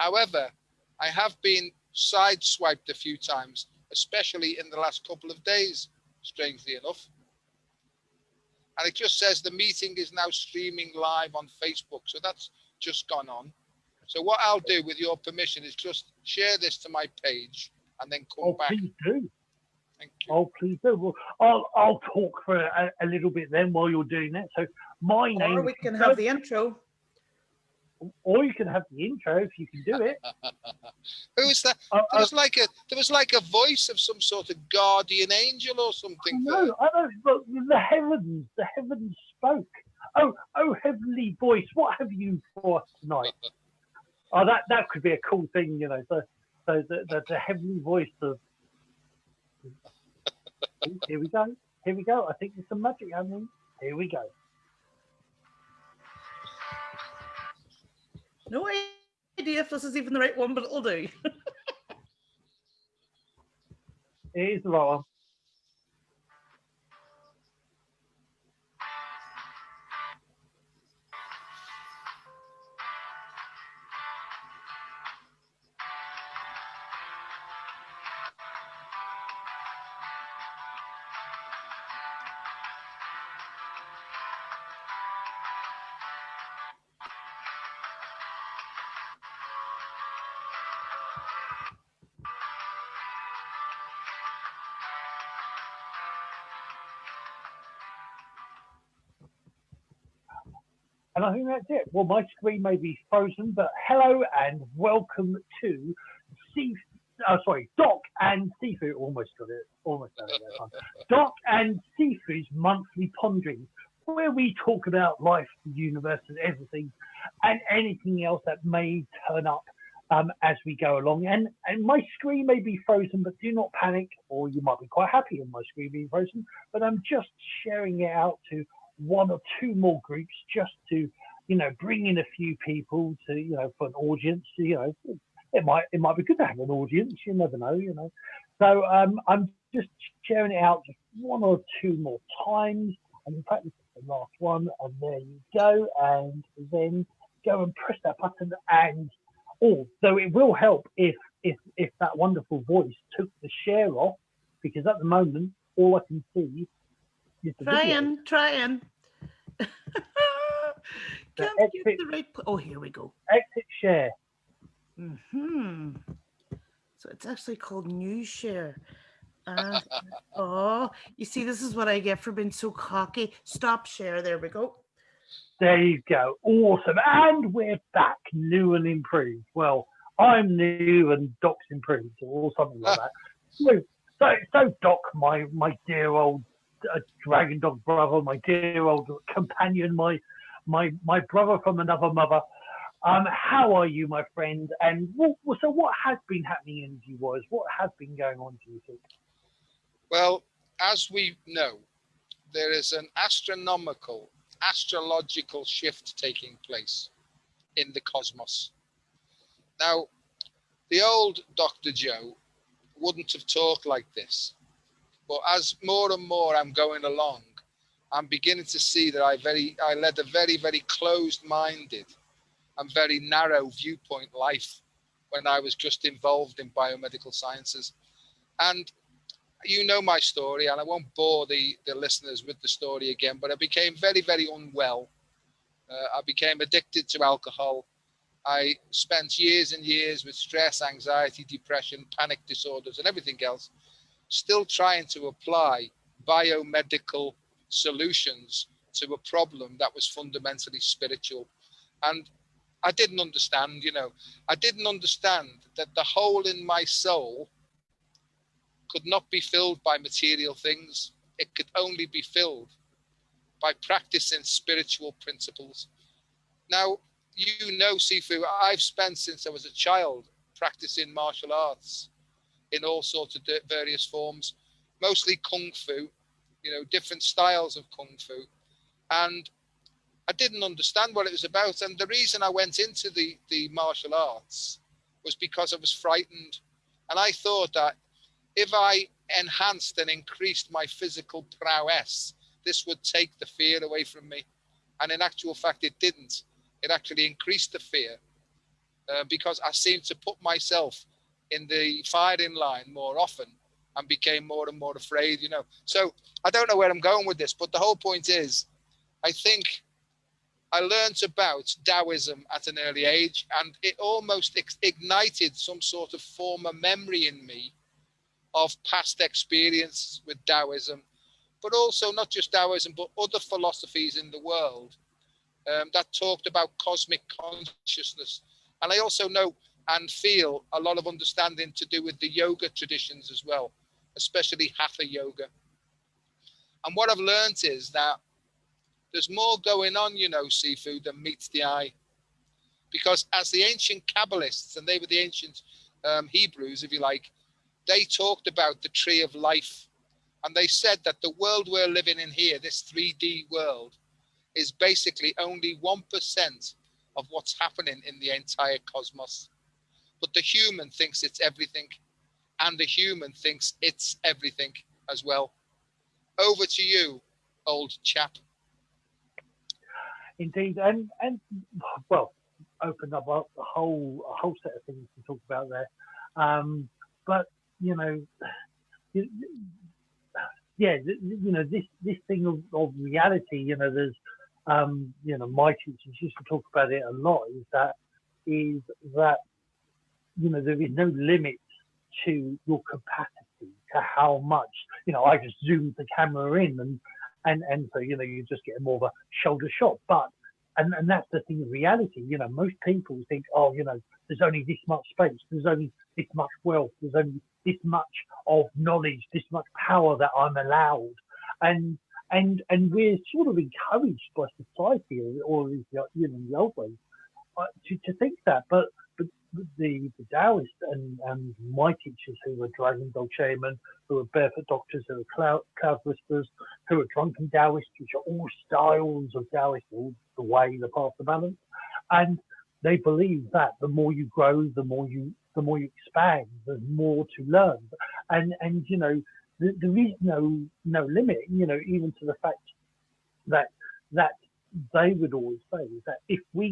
However, I have been sideswiped a few times, especially in the last couple of days, strangely enough. And it just says the meeting is now streaming live on Facebook. So that's just gone on. So what I'll do, with your permission, is just share this to my page and then come back. Please do. Thank you. Oh, please do. Well, I'll talk for a little bit then while you're doing that. So my name. Or we can have the intro. Or you can have the intro if you can do it. Who is that? There was like a voice of some sort of guardian angel or something. No, I don't. But the heavens spoke. Oh, heavenly voice, what have you for us tonight? Oh, that could be a cool thing, you know. So the heavenly voice of. Here we go. Here we go. I think there's some magic happening. Here we go. No idea if this is even the right one, but it'll do. It is the right one. And I think that's it. Well, my screen may be frozen, but hello and welcome to Doc and Sifu. Almost got it. Almost got it that time. Doc and Sifu's monthly ponderings, where we talk about life, the universe, and everything, and anything else that may turn up as we go along. And my screen may be frozen, but do not panic, or you might be quite happy with my screen being frozen. But I'm just sharing it out to one or two more groups, just to, you know, bring in a few people to, you know, for an audience. You know, it might be good to have an audience. You never know, you know. So I'm just sharing it out just one or two more times, and in fact this is the last one. And there you go, and then go and press that button. And although it will help if that wonderful voice took the share off, because at the moment all I can see. Trying. Can't get the right. Oh, here we go. Exit share. So it's actually called News Share. You see, this is what I get for being so cocky. Stop share. There we go. There you go. Awesome. And we're back, new and improved. Well, I'm new and Doc's improved, or something like that. So Doc, my dear old dragon dog brother, my dear old companion, my brother from another mother. How are you, my friend? And so what has been happening energy-wise? What has been going on, do you think? Well, as we know, there is an astrological shift taking place in the cosmos. Now, the old Dr. Joe wouldn't have talked like this. But as more and more I'm going along, I'm beginning to see that I led a very, very closed-minded and very narrow viewpoint life when I was just involved in biomedical sciences. And you know my story, and I won't bore the listeners with the story again, but I became very, very unwell. I became addicted to alcohol. I spent years and years with stress, anxiety, depression, panic disorders, and everything else, still trying to apply biomedical solutions to a problem that was fundamentally spiritual. And I didn't understand, I didn't understand that the hole in my soul could not be filled by material things. It could only be filled by practicing spiritual principles. Now, Sifu, I've spent since I was a child practicing martial arts in all sorts of various forms, mostly Kung Fu, different styles of Kung Fu. And I didn't understand what it was about. And the reason I went into the martial arts was because I was frightened. And I thought that if I enhanced and increased my physical prowess, this would take the fear away from me. And in actual fact, it didn't. It actually increased the fear. because I seemed to put myself in the firing line more often and became more and more afraid, So I don't know where I'm going with this, but the whole point is, I think I learned about Taoism at an early age, and it almost ignited some sort of former memory in me of past experience with Taoism, but also not just Taoism, but other philosophies in the world that talked about cosmic consciousness. And I also know and feel a lot of understanding to do with the yoga traditions as well, especially Hatha yoga. And what I've learned is that there's more going on, Sifu, than meets the eye. Because as the ancient Kabbalists, and they were the ancient Hebrews, if you like, they talked about the tree of life. And they said that the world we're living in here, this 3D world, is basically only 1% of what's happening in the entire cosmos. But the human thinks it's everything, and the human thinks it's everything as well. Over to you, old chap. Indeed, and well, opened up a whole set of things to talk about there. But this thing of reality. There's my teachers used to talk about it a lot. Is that there is no limit to your capacity, to how much. I just zoomed the camera in and so you just get more of a shoulder shot. But and that's the thing of reality. Most people think, oh, there's only this much space, there's only this much wealth, there's only this much of knowledge, this much power that I'm allowed, and we're sort of encouraged by society or the old ways to think that, but the Taoists and my teachers, who were Dragon Dog Shaman, who were Barefoot Doctors, who were Cloud Whisperers, who were Drunken Taoists, which are all styles of Taoist, all the way, the path, the balance, and they believe that the more you grow, the more you expand, there's more to learn, and there is no limit, even to the fact that they would always say is that if we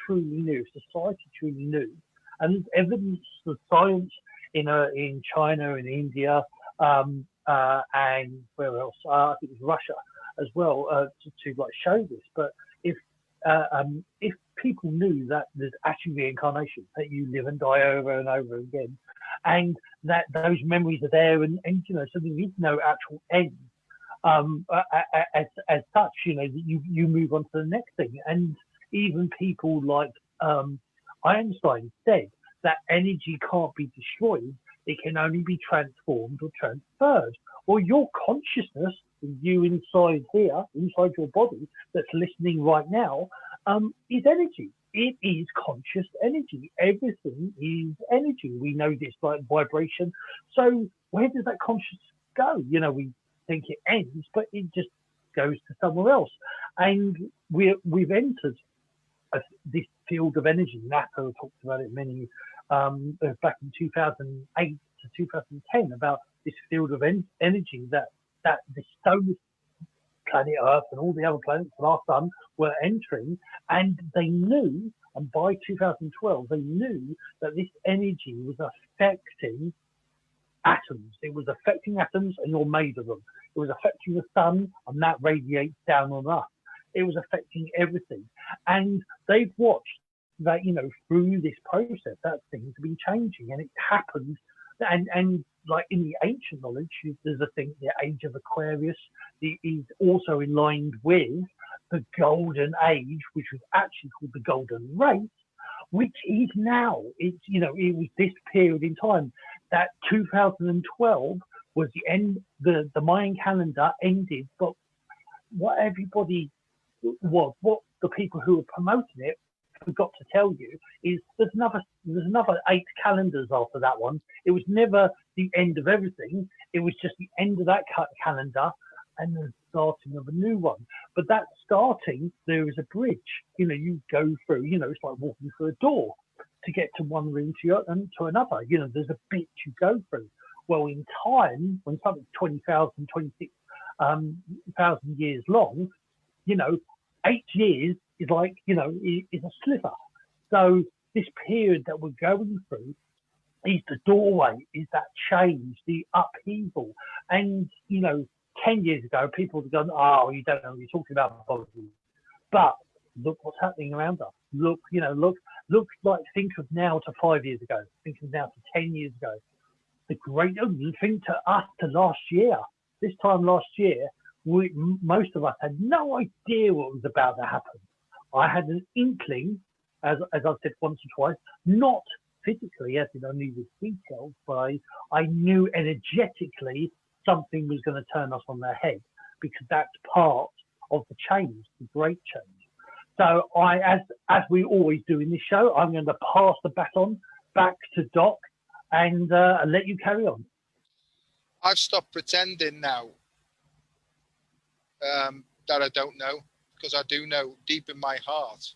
truly knew, if society truly knew, and there's evidence of science in China, in India, and where else? I think it's Russia as well, to like show this. But if people knew that there's actually reincarnation, that you live and die over and over again, and that those memories are there, and so there is no actual end. As such, you move on to the next thing, and even people like Einstein said that energy can't be destroyed; it can only be transformed or transferred. Or your consciousness, you inside here, inside your body, that's listening right now, is energy. It is conscious energy. Everything is energy. We know this, like vibration. So where does that consciousness go? We think it ends, but it just goes to somewhere else. And we've entered this field of energy. NASA talked about it many back in 2008 to 2010 about this field of energy that the solar planet Earth and all the other planets and our sun were entering, and they knew, and by 2012 they knew that this energy was affecting atoms. It was affecting atoms, and you're made of them. It was affecting the sun, and that radiates down on us. It was affecting everything, and they've watched that, through this process, that things have been changing, and it's happened. And like in the ancient knowledge, there's a thing, the age of Aquarius is also aligned with the golden age, which was actually called the golden race, which is now. It was this period in time that 2012 was the end. The Mayan calendar ended, but what the people who were promoting it forgot to tell you is there's another 8 calendars after that one. It was never the end of everything. It was just the end of that calendar and the starting of a new one. But that starting, there is a bridge. You go through. It's like walking through a door to get to one room to another. There's a bit you go through. Well, in time, when something's 20,000, 26,000 years long, 8 years is like, is a sliver. So this period that we're going through is the doorway, is that change, the upheaval. And, 10 years ago, people would have gone, oh, you don't know what you're talking about, Bobby. But look what's happening around us. Look, like, think of now to 5 years ago, think of now to 10 years ago. The great thing to us to last year, this time last year, most of us had no idea what was about to happen. I had an inkling, as I've said once or twice, not physically, as in only with details, but I knew energetically something was going to turn us on their head, because that's part of the change, the great change. So as we always do in this show, I'm going to pass the baton back to Doc and let you carry on. I've stopped pretending now that I don't know, because I do know deep in my heart.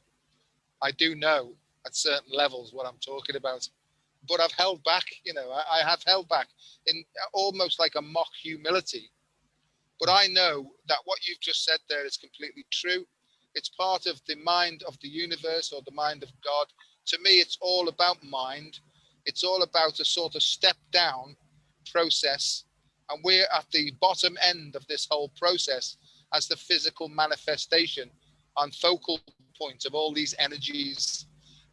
I do know at certain levels what I'm talking about, but I've held back. I have held back in almost like a mock humility. But I know that what you've just said there is completely true. It's part of the mind of the universe, or the mind of God. To me, it's all about mind. It's all about a sort of step down process. And we're at the bottom end of this whole process as the physical manifestation and focal point of all these energies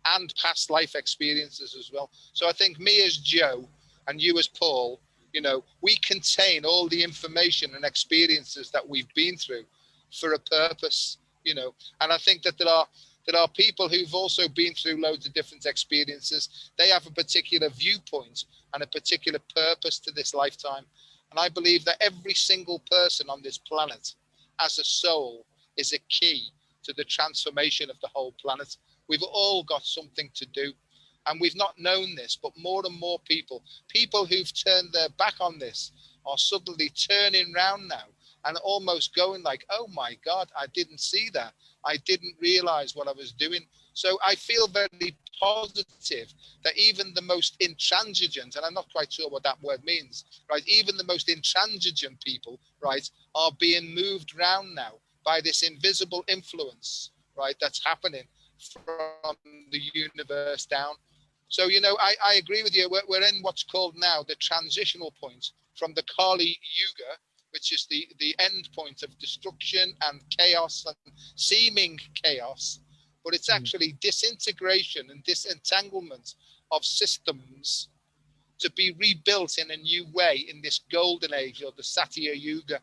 and past life experiences as well. So I think me as Joe and you as Paul, we contain all the information and experiences that we've been through for a purpose, and I think that there are people who've also been through loads of different experiences. They have a particular viewpoint and a particular purpose to this lifetime. And I believe that every single person on this planet as a soul is a key to the transformation of the whole planet. We've all got something to do. And we've not known this, but more and more people who've turned their back on this are suddenly turning round now and almost going like, oh my God, I didn't see that. I didn't realize what I was doing. So I feel very positive that even the most intransigent, and I'm not quite sure what that word means, right? Even the most intransigent people, right, are being moved round now by this invisible influence, right, that's happening from the universe down. So, I agree with you. We're in what's called now the transitional point from the Kali Yuga, which is the end point of destruction and chaos and seeming chaos. But it's actually disintegration and disentanglement of systems to be rebuilt in a new way in this golden age, or the Satya Yuga,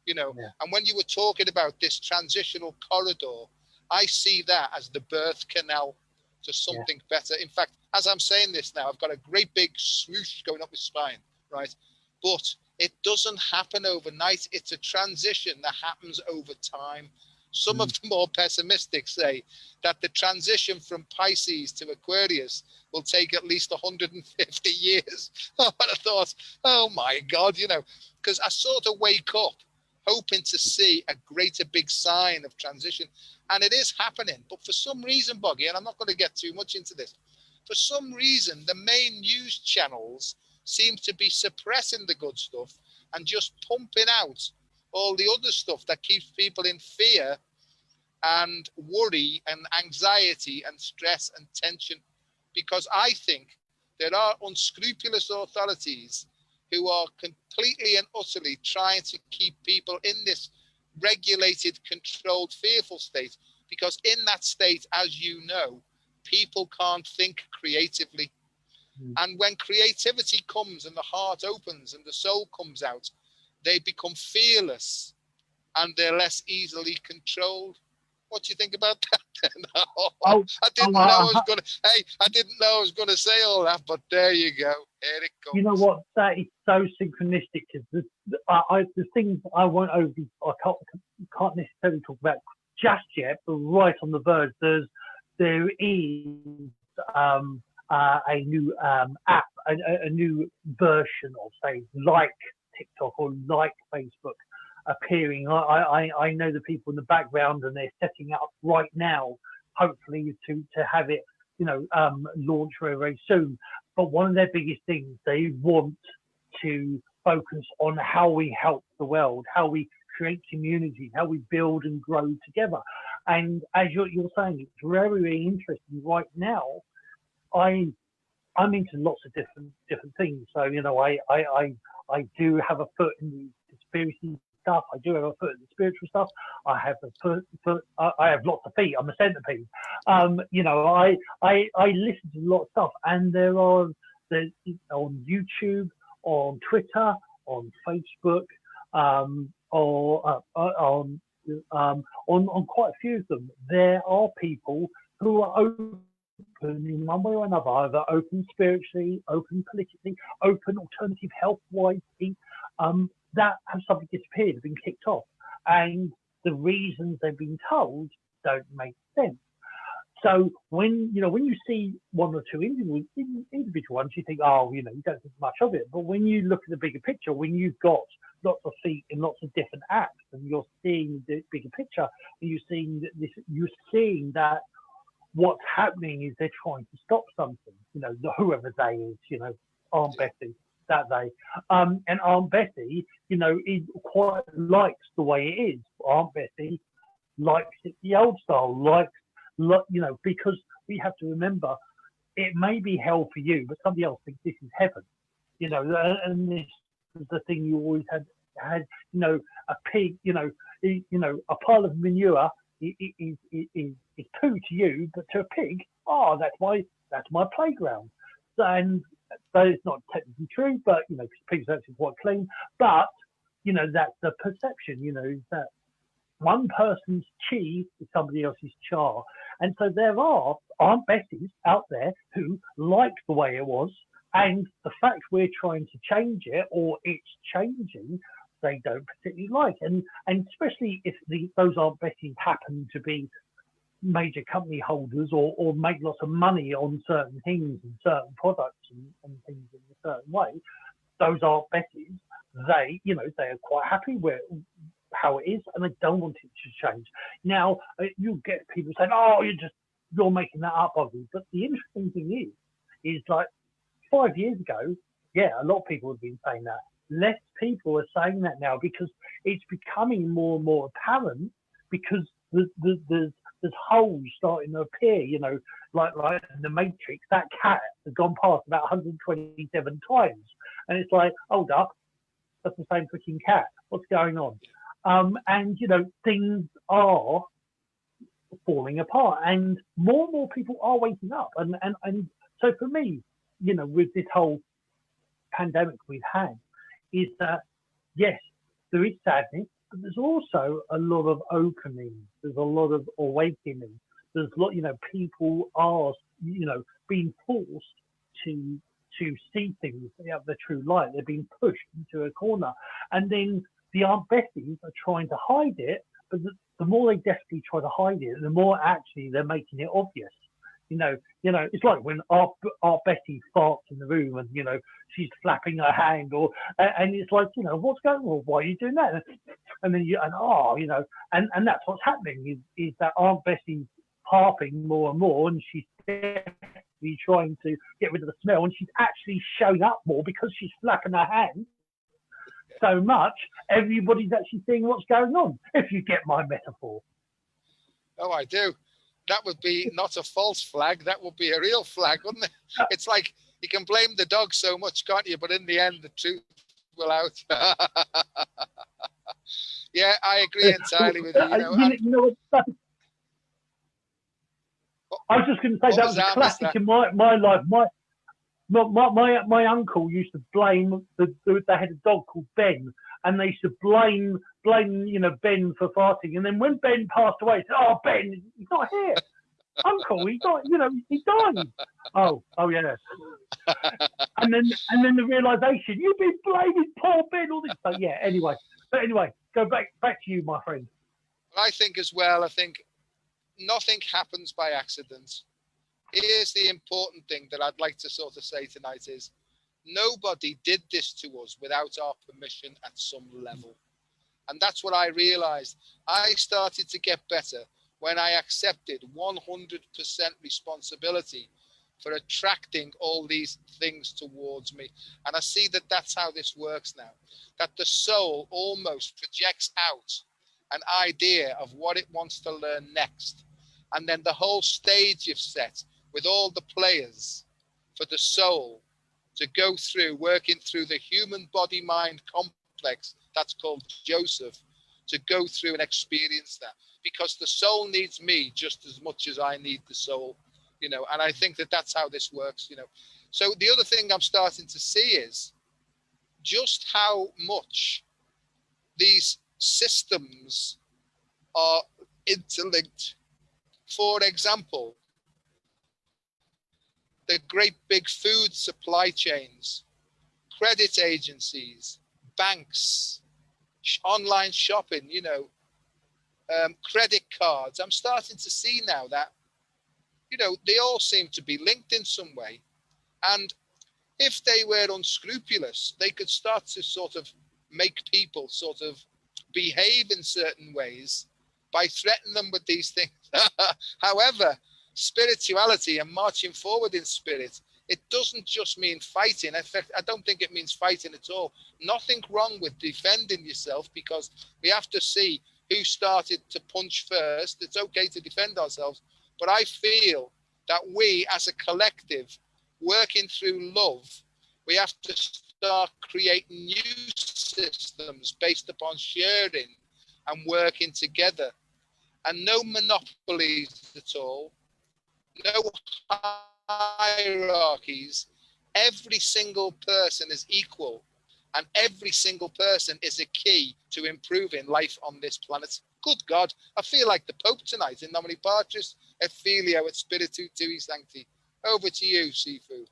Yeah. And when you were talking about this transitional corridor, I see that as the birth canal to something better. In fact, as I'm saying this now, I've got a great big swoosh going up my spine, right? But it doesn't happen overnight. It's a transition that happens over time. Some of the more pessimistic say that the transition from Pisces to Aquarius will take at least 150 years. I thought, oh my God, because I sort of wake up hoping to see a greater big sign of transition. And it is happening. But for some reason, Boggy, and I'm not going to get too much into this, for some reason, the main news channels seem to be suppressing the good stuff and just pumping out all the other stuff that keeps people in fear and worry and anxiety and stress and tension. Because I think there are unscrupulous authorities who are completely and utterly trying to keep people in this regulated, controlled, fearful state. Because in that state, as you know, people can't think creatively. And when creativity comes and the heart opens and the soul comes out, they become fearless and they're less easily controlled. What do you think about that? I didn't know I was going to say all that, but there you go. Here it comes. You know what? That is so synchronistic. The things I won't I can't necessarily talk about just yet, but right on the verge, there is a new app, a new version of, say, like TikTok or like Facebook appearing. I know the people in the background, and they're setting up right now, hopefully to have it, launch very, very soon. But one of their biggest things, they want to focus on how we help the world, how we create community, how we build and grow together. And as you're saying, it's very, very interesting right now. I'm into lots of different things. So I do have a foot in the conspiracy stuff. I do have a foot in the spiritual stuff. I have a foot. I have lots of feet. I'm a centipede. I listen to a lot of stuff, and there's on YouTube, on Twitter, on Facebook, or on quite a few of them. There are people who are open in one way or another, either open spiritually, open politically, open alternative health-wise, that have suddenly disappeared, have been kicked off, and the reasons they've been told don't make sense. So when you see one or two individual ones, you think, oh, you don't think much of it. But when you look at the bigger picture, when you've got lots of feet in lots of different apps, and you're seeing the bigger picture, and you're seeing that what's happening is they're trying to stop something. Whoever they is, Aunt Betty, that they, and Aunt Betty, is quite likes the way it is. Aunt Betty likes it the old style, because we have to remember it may be hell for you, but somebody else thinks this is heaven. And this is the thing you always had. A pig, a pile of manure is poo to you, but to a pig, that's my playground. And that is not technically true, but because pigs are actually quite clean. But that's the perception. Is that one person's chi is somebody else's char, and so there are Aunt Bessies out there who like the way it was, and the fact we're trying to change it or it's changing, they don't particularly like, and especially if those Aunt Bessies happen to be major company holders or make lots of money on certain things and certain products and things in a certain way. Those Aunt Bessies, they are quite happy with how it is, and they don't want it to change. Now you get people saying, "Oh, you're making that up, Bobby." But the interesting thing is like 5 years ago, yeah, a lot of people have been saying that. Less people are saying that now because it's becoming more and more apparent, because there's holes starting to appear, like in the Matrix. That cat has gone past about 127 times, and it's like, hold up, that's the same freaking cat. What's going on? And things are falling apart, and more people are waking up, and so for me, with this whole pandemic we've had, is that yes, there is sadness, but there's also a lot of opening. There's a lot of awakening. There's a lot, people are, being forced to see things at the true light. They're being pushed into a corner, and then the Aunt Bessies are trying to hide it. But the more they desperately try to hide it, the more actually they're making it obvious. It's like when our Betty farts in the room and she's flapping her hand, and it's like, what's going on? Why are you doing that? And then and that's what's happening is that Aunt Betty's harping more and more, and she's desperately trying to get rid of the smell, and she's actually showing up more because she's flapping her hand so much. Everybody's actually seeing what's going on, if you get my metaphor. Oh, I do. That would be not a false flag. That would be a real flag, wouldn't it? It's like you can blame the dog so much, can't you? But in the end, the truth will out. Yeah, I agree entirely with you. I was just going to say that was a classic in my life. My uncle used to blame they had a dog called Ben, and they used to blame Ben for farting. And then when Ben passed away, they said, "Oh, Ben, he's not here, Uncle. He died. He died." Oh yeah. and then the realization, you've been blaming poor Ben all this. So yeah. Anyway, go back to you, my friend. I think as well. I think nothing happens by accident. Here's the important thing that I'd like to sort of say tonight is nobody did this to us without our permission at some level. And that's what I realized. I started to get better when I accepted 100% responsibility for attracting all these things towards me. And I see that that's how this works now, that the soul almost projects out an idea of what it wants to learn next. And then the whole stage you've set with all the players for the soul to go through, working through the human body-mind complex that's called Joseph, to go through and experience that, because the soul needs me just as much as I need the soul, you know. And I think that that's how this works, you know. So the other thing I'm starting to see is just how much these systems are interlinked. For example, the great big food supply chains, credit agencies, banks, online shopping, you know, credit cards. I'm starting to see now that, you know, they all seem to be linked in some way. And if they were unscrupulous, they could start to sort of make people sort of behave in certain ways by threatening them with these things. However, spirituality and marching forward in spirit, it doesn't just mean fighting. In fact, I don't think it means fighting at all. Nothing wrong with defending yourself, because we have to see who started to punch first. It's okay to defend ourselves. But I feel that we as a collective, working through love, we have to start creating new systems based upon sharing and working together. And no monopolies at all, no hierarchies. Every single person is equal, and every single person is a key to improving life on this planet. Good God, I feel like the Pope tonight. In nomine Patris et Filio et Spiritu Tui Sancti. Over to you, Sifu.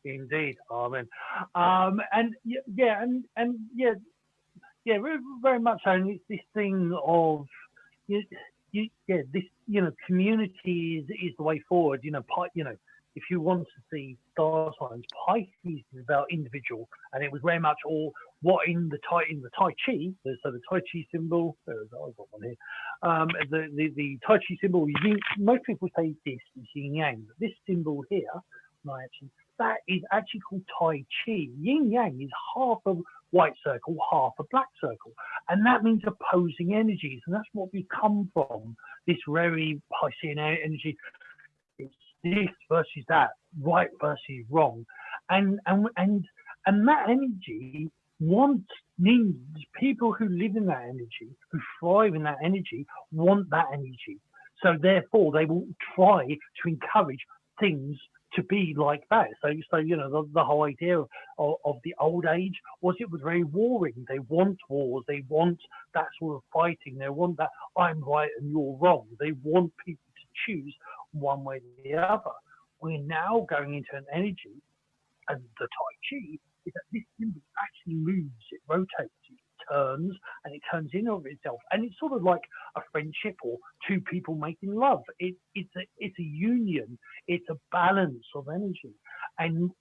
Indeed, Amen. And yeah, yeah, very much so. And it's this thing of this, you know, community is the way forward. You know, if you want to see star signs, Pisces is about individual, and it was very much all what in the Tai Chi. So the Tai Chi symbol. I've got one here. The Tai Chi symbol. Most people say this is yin yang, but this symbol here, that is actually called Tai Chi. Yin yang is half a white circle, half a black circle, and that means opposing energies, and that's what we come from. This very Piscean energy. It's this versus that, right versus wrong, and that energy needs people who live in that energy, who thrive in that energy, want that energy. So therefore, they will try to encourage things to be like that. So you know, the whole idea of the old age was it was very warring. They want wars. They want that sort of fighting. They want that I'm right and you're wrong. They want people to choose one way or the other. We're now going into an energy, and the Tai Chi is that this symbol actually moves, it rotates, it turns, and it turns in of itself. And it's sort of like a friendship or two people making love. It's a union. It's a balance of energy, and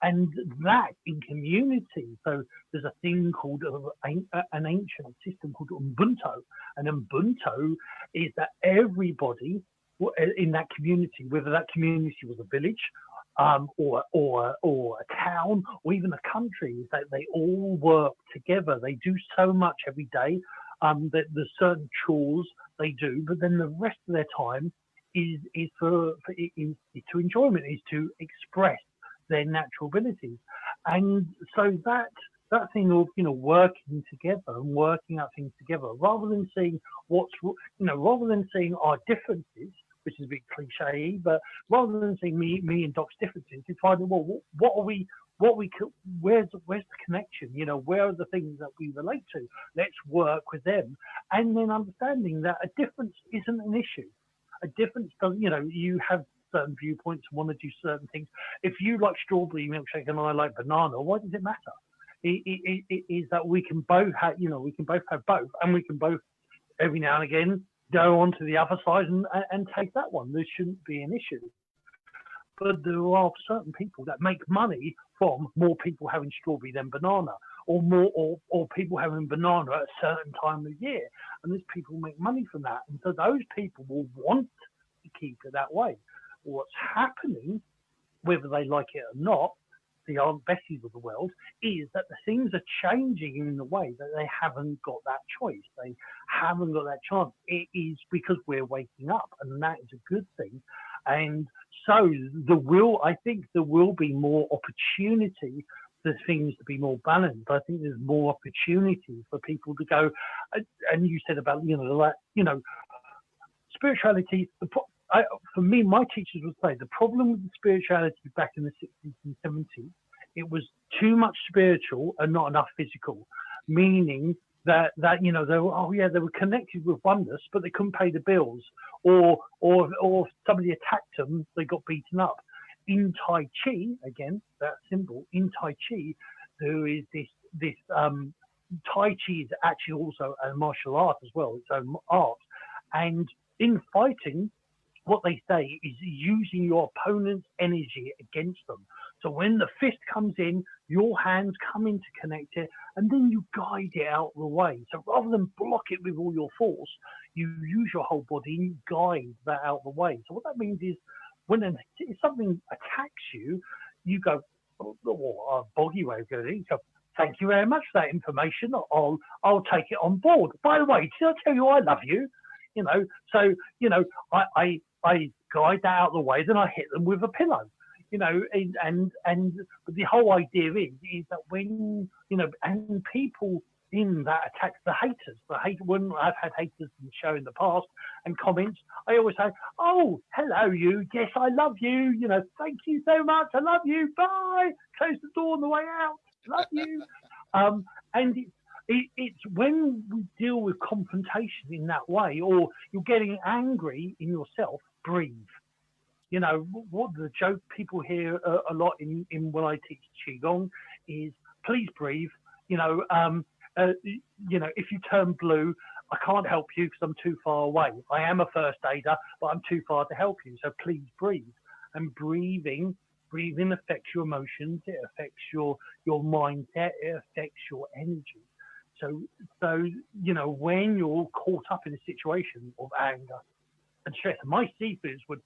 that in community. So there's a thing called an ancient system called Ubuntu, and Ubuntu is that everybody in that community, whether that community was a village, or a town, or even a country, that they all work together. They do so much every day. There's certain chores they do, but then the rest of their time is to enjoyment, is to express their natural abilities. And so that thing of, you know, working together and working out things together, rather than seeing rather than seeing our differences, which is a bit cliche, but rather than seeing me and Doc's differences, you find, well, where's the connection? You know, where are the things that we relate to? Let's work with them, and then understanding that a difference isn't an issue. A difference doesn't, you know, you have certain viewpoints, want to do certain things. If you like strawberry milkshake and I like banana, why does it matter? It is that we can both have, you know, we can both have both, and we can both every now and again go on to the other side and take that one. There shouldn't be an issue. But there are certain people that make money from more people having strawberry than banana, or people having banana at a certain time of year. And these people make money from that. And so those people will want to keep it that way. What's happening, whether they like it or not, the Aunt Bessies of the world, is that the things are changing in the way that they haven't got that choice. They haven't got that chance. It is because we're waking up, and that is a good thing. And so I think there will be more opportunity for things to be more balanced. I think there's more opportunity for people to go, and you said about, spirituality, for me, my teachers would say the problem with the spirituality back in the 60s and 70s, it was too much spiritual and not enough physical, meaning that they were, they were connected with oneness, but they couldn't pay the bills, or somebody attacked them, they got beaten up. In Tai Chi, again, that symbol, in Tai Chi, there is this Tai Chi is actually also a martial art as well, its own art. And in fighting, what they say is using your opponent's energy against them. So when the fist comes in, your hands come in to connect it, and then you guide it out of the way. So rather than block it with all your force, you use your whole body and you guide that out of the way. So what that means is if something attacks you, you go, a boggy way of doing it, you go, thank you very much for that information. I'll take it on board. By the way, did I tell you I love you? I guide that out of the way, then I hit them with a pillow, and the whole idea is that when, and people in that attack, when I've had haters in the show in the past and comments, I always say, oh, hello you, yes, I love you, thank you so much, I love you, bye, close the door on the way out, love you. And it's when we deal with confrontation in that way, or you're getting angry in yourself, breathe. What the joke people hear a lot in when I teach Qigong is, please breathe. If you turn blue, I can't help you because I'm too far away. I am a first aider, but I'm too far to help you. So please breathe. And breathing affects your emotions. It affects your mindset. It affects your energy. So when you're caught up in a situation of anger and stress, my Sifus would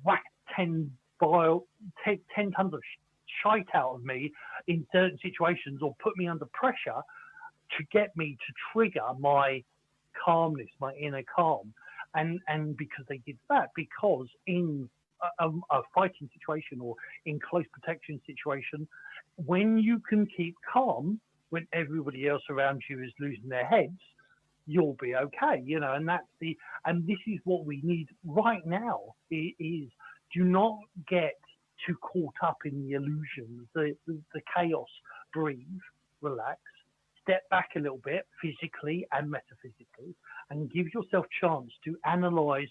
whack 10 tons of shite out of me in certain situations, or put me under pressure to get me to trigger my calmness, my inner calm. And because they did that, because in a fighting situation or in close protection situation, when you can keep calm when everybody else around you is losing their heads, you'll be okay, and this is what we need right now is do not get too caught up in the illusions, the chaos. Breathe, relax, step back a little bit physically and metaphysically, and give yourself chance to analyze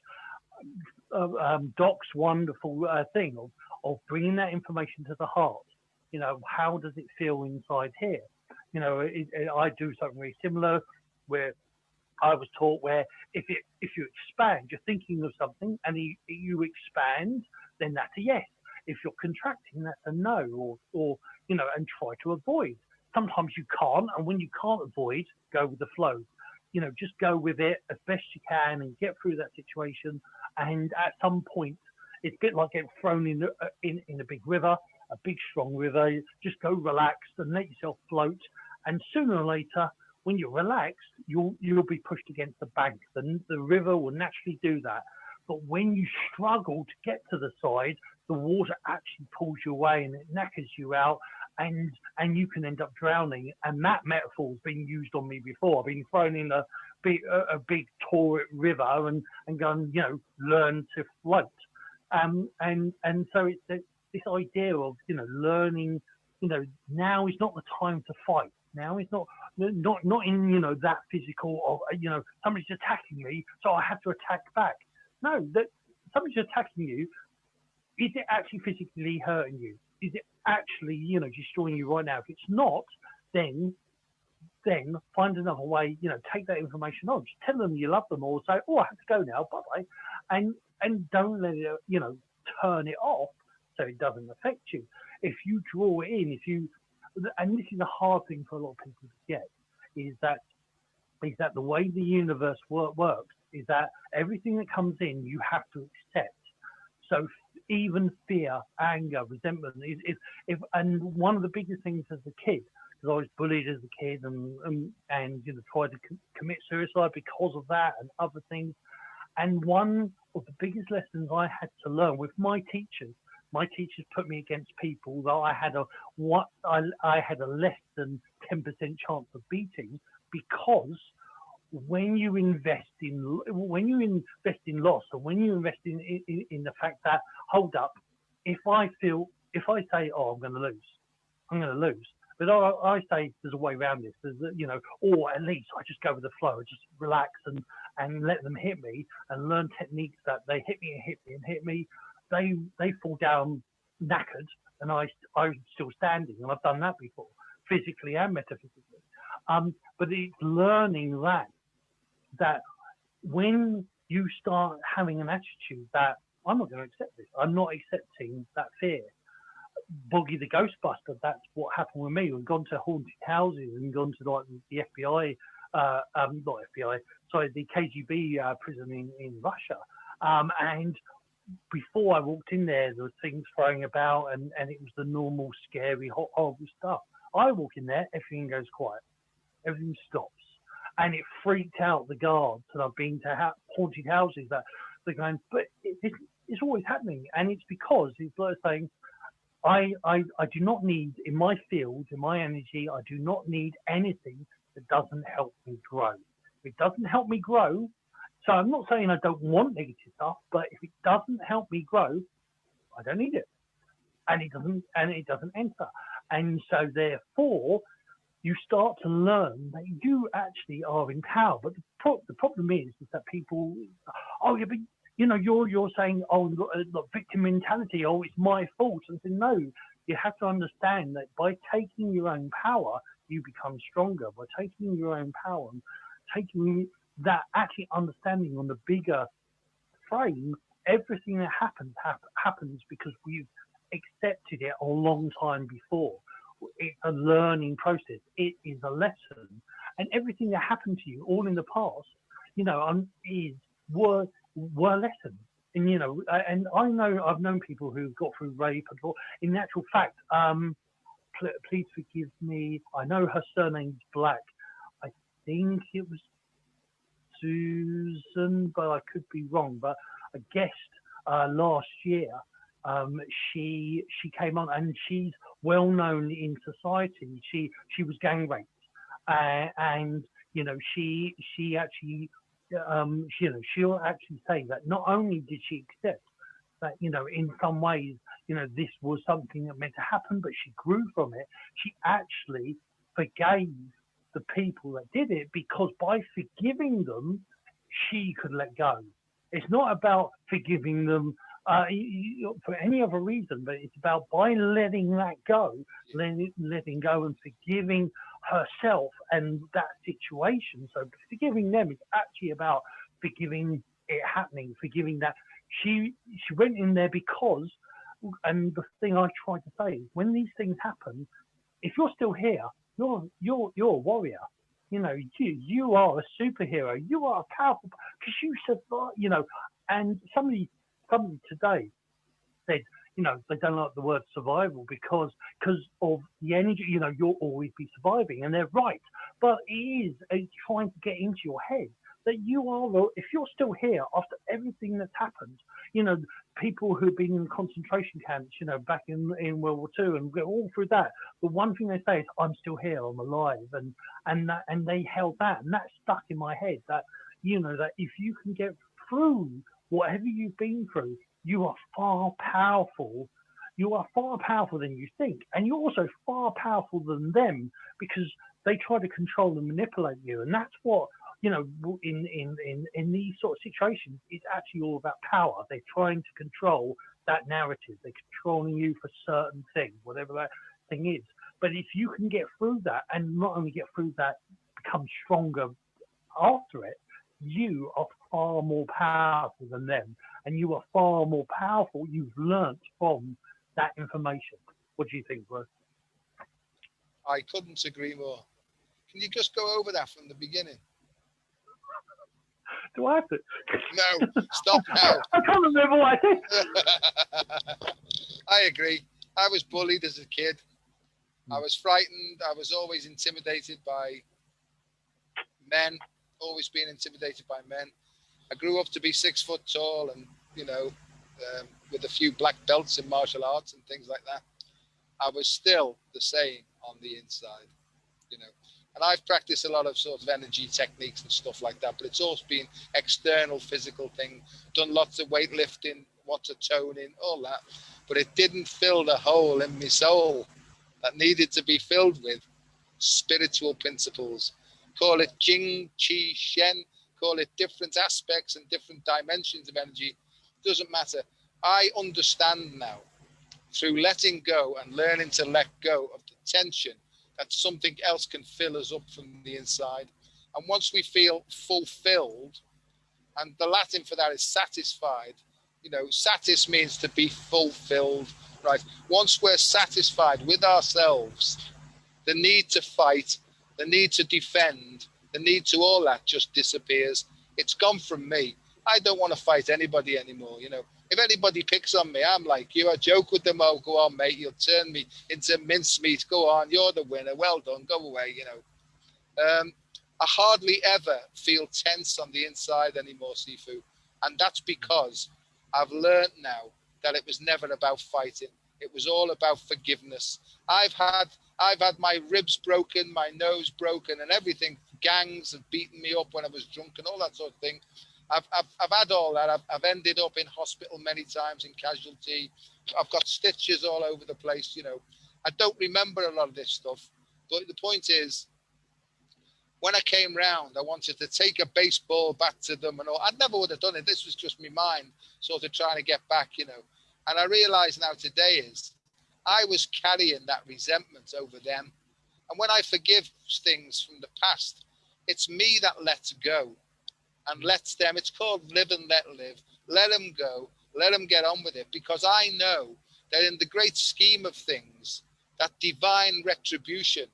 Doc's wonderful thing of bringing that information to the heart. How does it feel inside here? I do something very similar where I was taught where if you expand, you're thinking of something and you expand, then that's a yes. If you're contracting, that's a no, or and try to avoid. Sometimes you can't, and when you can't avoid, go with the flow. Just go with it as best you can and get through that situation. And at some point, it's a bit like getting thrown in a big river, a big strong river. Just go relaxed and let yourself float. And sooner or later, when you're relaxed, you'll be pushed against the bank. The river will naturally do that. But when you struggle to get to the side, the water actually pulls you away and it knackers you out, and you can end up drowning. And that metaphor has been used on me before. I've been thrown in a big torrent river and gone, learn to float. And so it's this idea of learning. Now is not the time to fight. Now is not in that physical of somebody's attacking me, so I have to attack back. No, that somebody's attacking you. Is it actually physically hurting you? Is it actually destroying you right now? If it's not, then find another way. Take that information on. Just tell them you love them, or say, "Oh, I have to go now. Bye bye," and don't let it turn it off so it doesn't affect you. If you draw it in, and this is a hard thing for a lot of people to get, is that the way the universe works is that everything that comes in, you have to accept. So even fear, anger, resentment, and one of the biggest things as a kid, because I was bullied as a kid and tried to commit suicide because of that and other things. And one of the biggest lessons I had to learn with my teachers put me against people that I had a less than 10% chance of beating, because when you invest in loss, and when you invest in the fact that, hold up, if I say, oh, I'm going to lose, but I say there's a way around this. Or at least I just go with the flow, just relax and let them hit me, and learn techniques that they hit me and hit me and hit me. They fall down knackered, and I'm still standing, and I've done that before, physically and metaphysically. But it's learning that when you start having an attitude that I'm not going to accept this, I'm not accepting that fear. Boogie the Ghostbuster, that's what happened with me. We've gone to haunted houses and gone to like the FBI, not FBI, sorry, the KGB prison in Russia. And before I walked in there were things throwing about, and it was the normal, scary, horrible stuff. I walk in there, everything goes quiet, everything stops. And it freaked out the guards. And I've been to haunted houses that they're going, but it's always happening. And it's because it's like saying, I do not need, in my field, in my energy, I do not need anything that doesn't help me grow. If it doesn't help me grow, so I'm not saying I don't want negative stuff, but if it doesn't help me grow, I don't need it. And it doesn't enter. And so therefore, you start to learn that you actually are in power. But the problem is that people, oh, yeah, but you're saying, oh, look, victim mentality, oh, it's my fault. And so, no, you have to understand that by taking your own power, you become stronger. By taking your own power and taking that, actually understanding on the bigger frame, everything that happens because we've accepted it a long time before. It's a learning process. It is a lesson, and everything that happened to you, all in the past, were lessons. And and I know I've known people who've got through rape and all. In actual fact, please forgive me. I know her surname's Black. I think it was Susan, but I could be wrong. But a guest last year, she came on, and she's well known in society. She was gang raped, and she actually she'll actually say that not only did she accept that in some ways this was something that meant to happen, but she grew from it. She actually forgave the people that did it, because by forgiving them, she could let go. It's not about forgiving them for any other reason, but it's about by letting that go, letting go and forgiving herself and that situation. So forgiving them is actually about forgiving it happening, forgiving that she went in there because, and the thing I try to say is, when these things happen, if you're still here, you're a warrior. You are a superhero. You are powerful because you survived. And somebody today said, they don't like the word survival because of the energy. You'll always be surviving, and they're right. But it's trying to get into your head that you are, if you're still here after everything that's happened, people who've been in concentration camps, back in World War II and all through that, the one thing they say is, I'm still here, I'm alive. And they held that, and that stuck in my head that, that if you can get through whatever you've been through, you are far powerful. You are far powerful than you think. And you're also far powerful than them, because they try to control and manipulate you. And that's what, in these sort of situations, it's actually all about power. They're trying to control that narrative. They're controlling you for certain things, whatever that thing is. But if you can get through that, and not only get through that, become stronger after it, you are far more powerful than them. And you are far more powerful. You've learnt from that information. What do you think, bro? I couldn't agree more. Can you just go over that from the beginning? Do I have to? No, stop now. I can't remember what I said. I agree. I was bullied as a kid. I was frightened. I was always intimidated by men, always being intimidated by men. I grew up to be 6 foot tall, and with a few black belts in martial arts and things like that. I was still the same on the inside, you know. And I've practiced a lot of sort of energy techniques and stuff like that, but it's always been external physical thing. Done lots of weightlifting, lots of toning, all that, but it didn't fill the hole in my soul that needed to be filled with spiritual principles. Call it Jing, Qi, Shen, call it different aspects and different dimensions of energy. Doesn't matter. I understand now through letting go and learning to let go of the tension that something else can fill us up from the inside. And once we feel fulfilled, and the Latin for that is satisfied, satis means to be fulfilled, right? Once we're satisfied with ourselves, the need to fight, the need to defend, the need to all that just disappears. It's gone from me. I don't want to fight anybody anymore. If anybody picks on me, I'm like, you a joke with them. Oh, go on, mate. You'll turn me into mincemeat. Go on, you're the winner. Well done. Go away. I hardly ever feel tense on the inside anymore, Sifu, and that's because I've learned now that it was never about fighting. It was all about forgiveness. I've had my ribs broken, my nose broken, and everything. Gangs have beaten me up when I was drunk and all that sort of thing. I've had all that. I've ended up in hospital many times in casualty. I've got stitches all over the place. I don't remember a lot of this stuff, but the point is, when I came round, I wanted to take a baseball bat to them and all. I never would have done it. This was just my mind sort of trying to get back. And I realise now today is I was carrying that resentment over them. And when I forgive things from the past, it's me that lets go and lets them. It's called live and let live. Let them go. Let them get on with it. Because I know that in the great scheme of things, that divine retribution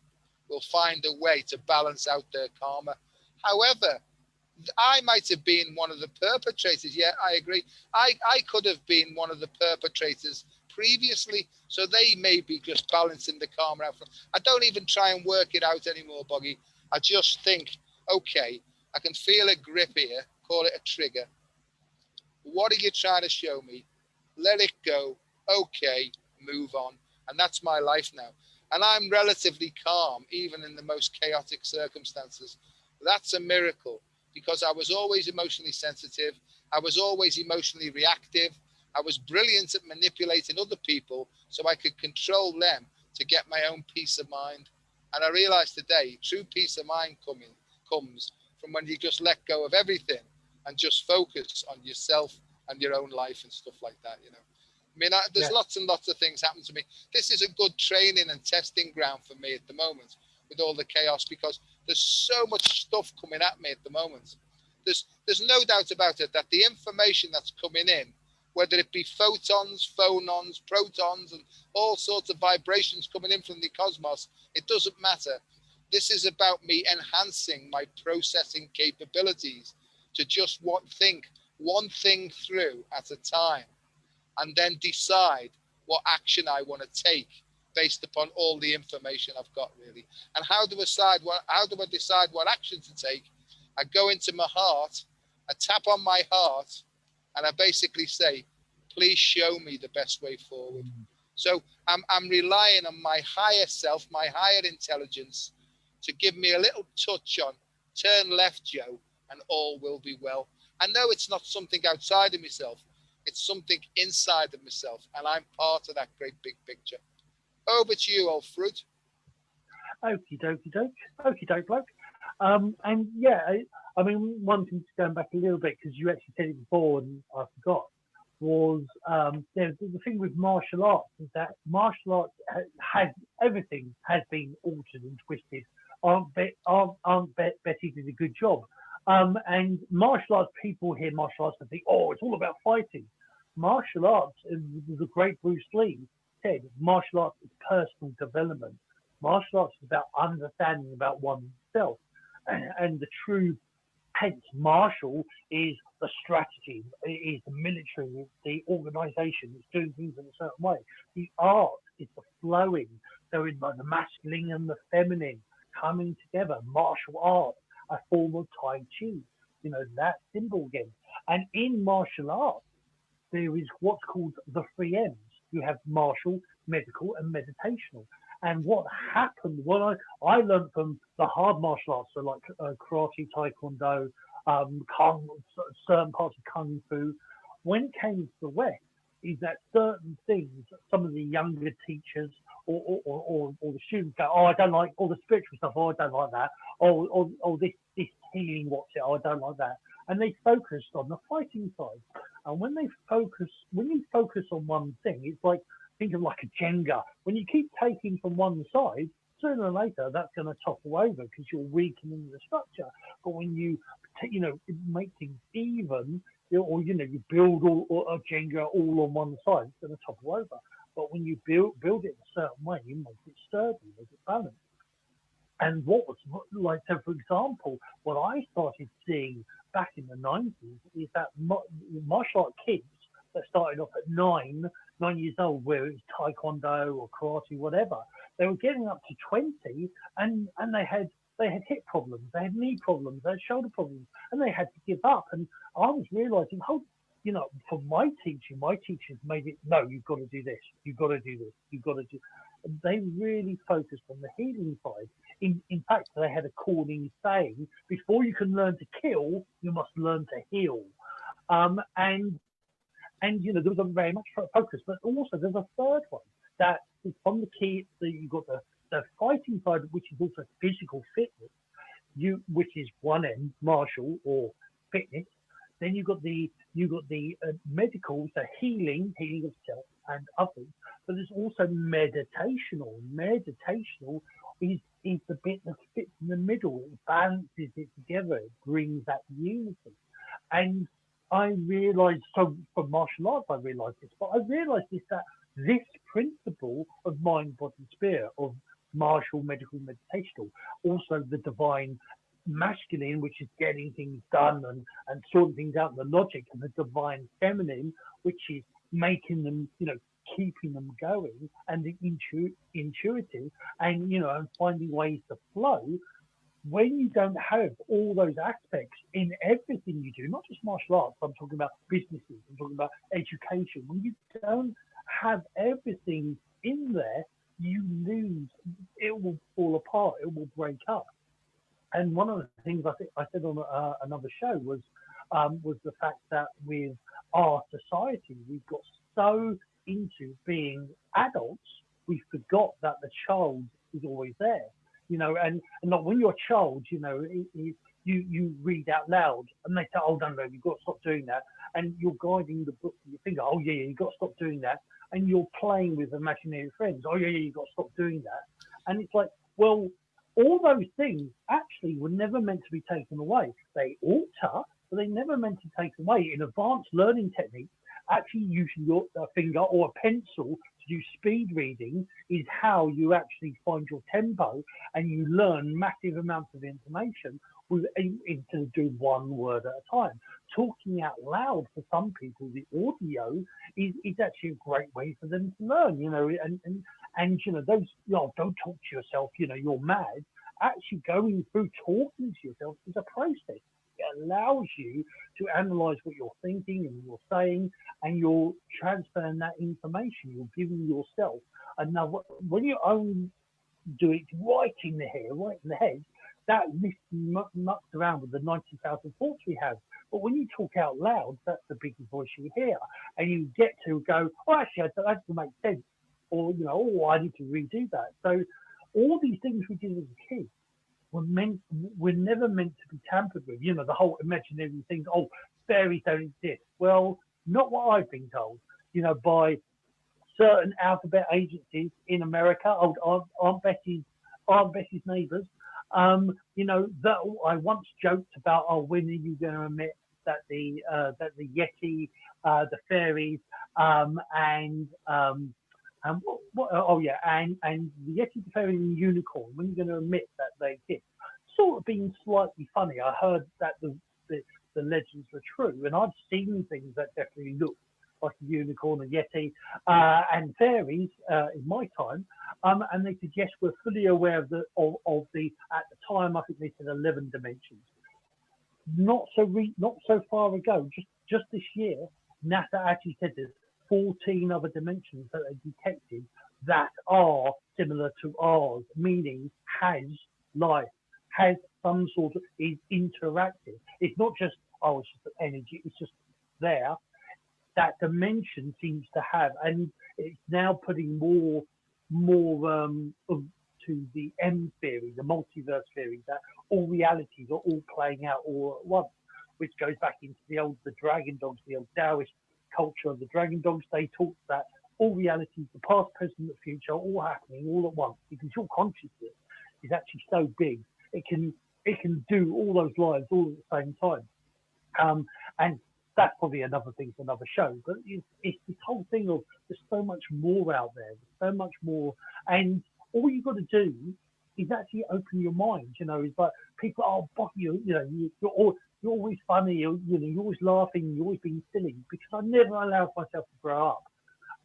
will find a way to balance out their karma. However, I might have been one of the perpetrators. Yeah, I agree. I could have been one of the perpetrators previously, so they may be just balancing the karma out. I don't even try and work it out anymore, Boggy. I just think, okay, I can feel a grip here, call it a trigger. What are you trying to show me? Let it go. Okay, move on. And that's my life now. And I'm relatively calm, even in the most chaotic circumstances. That's a miracle, because I was always emotionally sensitive. I was always emotionally reactive. I was brilliant at manipulating other people so I could control them to get my own peace of mind. And I realize today, true peace of mind comes from when you just let go of everything and just focus on yourself and your own life and stuff like that. I mean, there's lots and lots of things happen to me. This is a good training and testing ground for me at the moment with all the chaos, because there's so much stuff coming at me at the moment. There's no doubt about it that the information that's coming in, whether it be photons, phonons, protons, and all sorts of vibrations coming in from the cosmos, it doesn't matter. This is about me enhancing my processing capabilities to just think one thing through at a time, and then decide what action I want to take based upon all the information I've got, really. And how do I decide what action to take? I go into my heart, I tap on my heart, and I basically say, please show me the best way forward. So I'm relying on my higher self, my higher intelligence, to give me a little touch on, turn left, Joe, and all will be well. I know it's not something outside of myself. It's something inside of myself, and I'm part of that great big picture. Over to you, old fruit. Okie dokie doke. Okie doke bloke. And yeah, I mean, one thing to go back a little bit, because you actually said it before and I forgot, was the thing with martial arts is that martial arts everything has been altered and twisted. Aunt Betty did a good job. And martial arts, people hear martial arts and think, oh, it's all about fighting. Martial arts, the great Bruce Lee said, martial arts is personal development. Martial arts is about understanding about oneself. And the true, hence, martial is the strategy, it is the military, it's the organization, it's doing things in a certain way. The art is the flowing, so in the masculine and the feminine coming together. Martial art, a form of Tai Chi, that symbol again. And in martial arts, there is what's called the three M's. You have martial, medical, and meditational. And what happened, what I learned from the hard martial arts, so like karate, taekwondo, kung, certain parts of kung fu, when it came to the West, is that certain things, some of the younger teachers or the students go, oh, I don't like all the spiritual stuff, oh, I don't like that, or this healing, what's it, oh, I don't like that. And they focused on the fighting side. And when you focus on one thing, it's like, think of like a Jenga. When you keep taking from one side, sooner or later that's going to topple over because you're weakening the structure. But when you, make things even, you build all a Jenga all on one side, it's going to topple over. But when you build it a certain way, you make it sturdy, make it balanced. And what was like, so for example, what I started seeing back in the 90s is that martial art kids that started off at 9 years old, where it was taekwondo or karate, whatever, they were getting up to 20 and they had hip problems, they had knee problems, they had shoulder problems, and they had to give up. And I was realizing, for my teachers made it, no, you've got to do this, you've got to do this, you've got to do. They really focused on the healing side. In fact, they had a corny saying: before you can learn to kill, you must learn to heal. And there was a very much focus, but also there's a third one that is from the key. So you've got the fighting side, which is also physical fitness, which is one end, martial or fitness. Then you've got the medical, so healing of self and others. But there's also meditational. Meditational is the bit that fits in the middle. It balances it together. It brings that unity. And I realized, so from martial arts, I realized this, but I realized that this principle of mind, body, spirit, of martial, medical, meditational, also the divine masculine, which is getting things done and sorting things out, the logic, and the divine feminine, which is making them, keeping them going, and the intuitive, and and finding ways to flow. When you don't have all those aspects in everything you do, not just martial arts, I'm talking about businesses, I'm talking about education. When you don't have everything in there, you lose. It will fall apart. It will break up. And one of the things I think I said on another show was the fact that with our society, we've got so into being adults, we forgot that the child is always there. And not when you're a child, you read out loud and they say, oh, no, you've got to stop doing that. And you're guiding the book with your finger, oh, yeah, you've got to stop doing that. And you're playing with imaginary friends, oh, yeah, you've got to stop doing that. And it's like, well, all those things actually were never meant to be taken away. They ought to, but they never meant to take away. In advanced learning techniques, actually using your finger or a pencil to do speed reading is how you actually find your tempo, and you learn massive amounts of information instead of doing one word at a time. Talking out loud, for some people, the audio is actually a great way for them to learn, and those, don't talk to yourself, you're mad. Actually going through talking to yourself is a process. It allows you to analyze what you're thinking and you're saying, and you're transferring that information. You're giving yourself another. When you do it right in the head, that mucks around with the 90,000 thoughts we have. But when you talk out loud, that's the biggest voice you hear, and you get to go, oh, actually, that doesn't make sense, or oh, I need to redo that. So all these things we did as a kid were never meant to be tampered with. The whole imaginary things. Oh, fairies don't exist. Well, not what I've been told. By certain alphabet agencies in America. Aunt Betty's neighbours. That I once joked about. Oh, when are you going to admit that the Yeti, the fairies, and the Yeti, the fairy, and the unicorn. When are you going to admit that they exist? Sort of being slightly funny. I heard that the legends were true, and I've seen things that definitely look like a unicorn, a Yeti, and fairies in my time. And they said, yes, we're fully aware of the at the time, I think they said 11 dimensions. not so far ago, just this year, NASA actually said there's 14 other dimensions that they detected that are similar to ours, meaning has life, has some sort of is interactive. It's not just it's just energy, it's just there. That dimension seems to have, and it's now putting more to the M theory, the multiverse theory, that all realities are all playing out all at once, which goes back into the Dragon Dogs, the old Taoist culture of the Dragon Dogs. They taught that all realities, the past, present, and future, are all happening all at once, because your consciousness is actually so big, it can do all those lives all at the same time. And that's probably another thing for another show. But it's this whole thing of there's so much more out there. There's so much more, and all you've got to do is actually open your mind. It's like people are you're always funny. You're always laughing. You're always being silly, because I never allowed myself to grow up.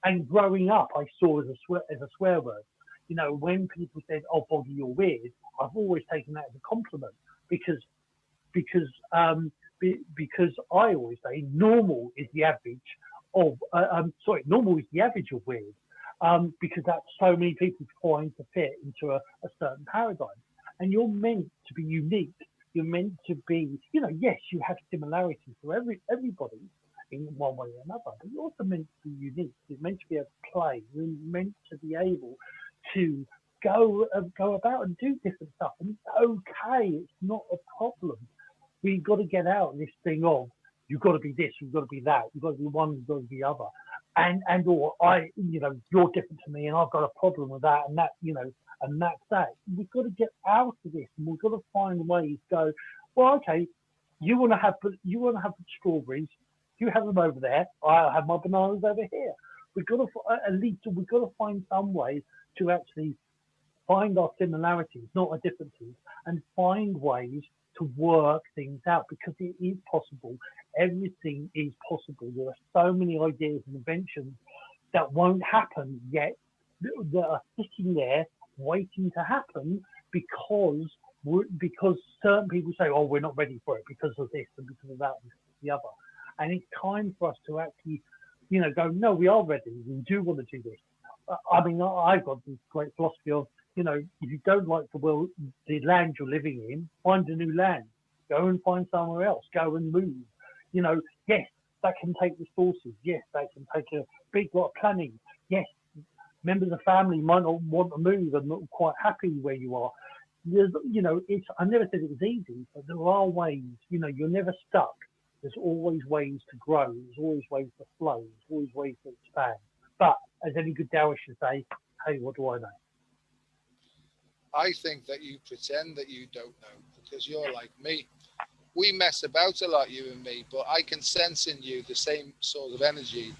And growing up, I saw as a swear word. When people said, "Oh, Boggy, you're weird," I've always taken that as a compliment, because because because I always say normal is the average of normal is the average of weird, because that's so many people trying to fit into a certain paradigm, and you're meant to be unique. You're meant to be, yes, you have similarities to everybody in one way or another, but you're also meant to be unique. You're meant to be able to play. You're meant to be able to go about and do different stuff, and it's okay. It's not a problem. We've got to get out of this thing of you've got to be this, you've got to be that, you've got to be one, you've got to be the other, or you're different to me, and I've got a problem with that, and and that's that. We've got to get out of this, and we've got to find ways to go. Well, okay, you want to have strawberries, you have them over there. I'll have my bananas over here. We've got to we've got to find some way to actually find our similarities, not our differences, and find ways to work things out, because it is possible. Everything is possible. There are so many ideas and inventions that won't happen yet, that are sitting there waiting to happen, because certain people say, "Oh, we're not ready for it because of this and because of that and the other." And it's time for us to actually, go, "No, we are ready. We do want to do this." I've got this great philosophy of, if you don't like the land you're living in, find a new land. Go and find somewhere else. Go and move. Yes, that can take resources. Yes, that can take a big lot of planning. Yes, members of the family might not want to move and not quite happy where you are. I never said it was easy, but there are ways. You're never stuck. There's always ways to grow. There's always ways to flow. There's always ways to expand. But as any good Taoist should say, hey, what do I know? I think that you pretend that you don't know because you're like me. We mess about a lot, you and me, but I can sense in you the same sort of energy,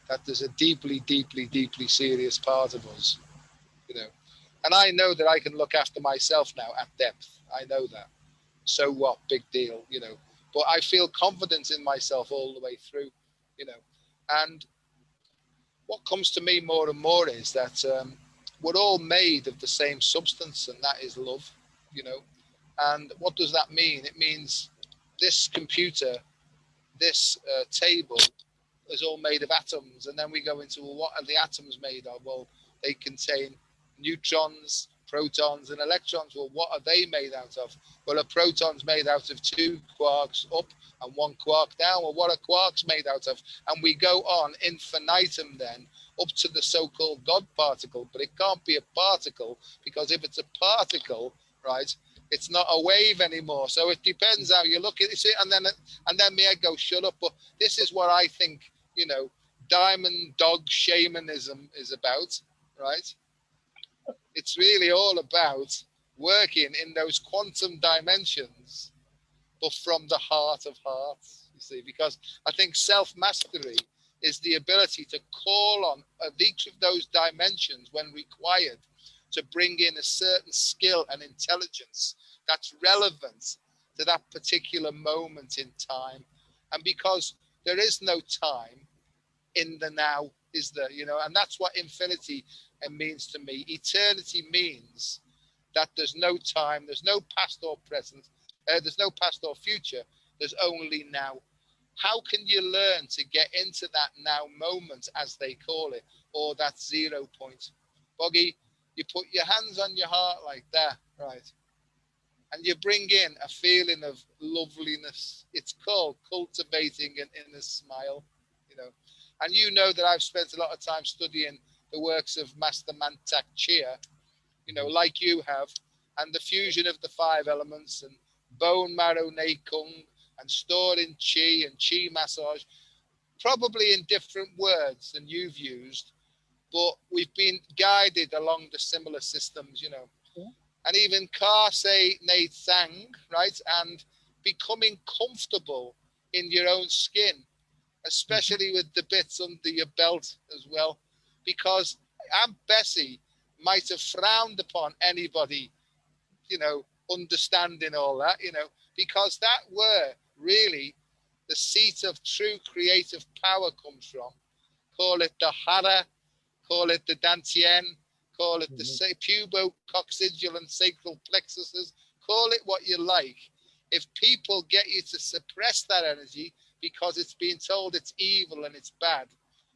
that there's a deeply, deeply, deeply serious part of us, you know. And I know that I can look after myself now at depth. I know that. So what? Big deal, you know. But I feel confident in myself all the way through, you know. And what comes to me more and more is that we're all made of the same substance, and that is love, you know. And what does that mean? It means this computer, this table is all made of atoms, and then we go into, well, what are the atoms made of? Well, they contain neutrons, protons, and electrons. Well, what are they made out of? Well, a proton's made out of two quarks up and one quark down. Well, what are quarks made out of? And we go on infinitum then up to the so-called God particle, but it can't be a particle, because if it's a particle, right, it's not a wave anymore. So it depends how you look at it. And then me, I go, shut up. But this is what I think, you know, diamond dog shamanism is about, right? It's really all about working in those quantum dimensions, but from the heart of hearts, you see, because I think self-mastery is the ability to call on each of those dimensions when required to bring in a certain skill and intelligence that's relevant to that particular moment in time. And because there is no time in the now, is there, you know, and that's what infinity means to me. Eternity means that there's no time, there's no past or present, there's no past or future. There's only now. How can you learn to get into that now moment, as they call it, or that 0 point? Boggy, you put your hands on your heart like that, right? And you bring in a feeling of loveliness. It's called cultivating an inner smile, you know. And you know that I've spent a lot of time studying the works of Master Mantak Chia, you know, like you have, and the fusion of the 5 elements and bone marrow nei kung and storing chi and chi massage, probably in different words than you've used, but we've been guided along the similar systems, you know. Yeah. And even Kase nei Tsang, right? And becoming comfortable in your own skin, especially with the bits under your belt as well, because Aunt Bessie might have frowned upon anybody, you know, understanding all that, you know, because that where really the seat of true creative power comes from. Call it the hara, call it the dantien, call it the pubococcygeal and sacral plexuses, call it what you like. If people get you to suppress that energy because it's being told it's evil and it's bad,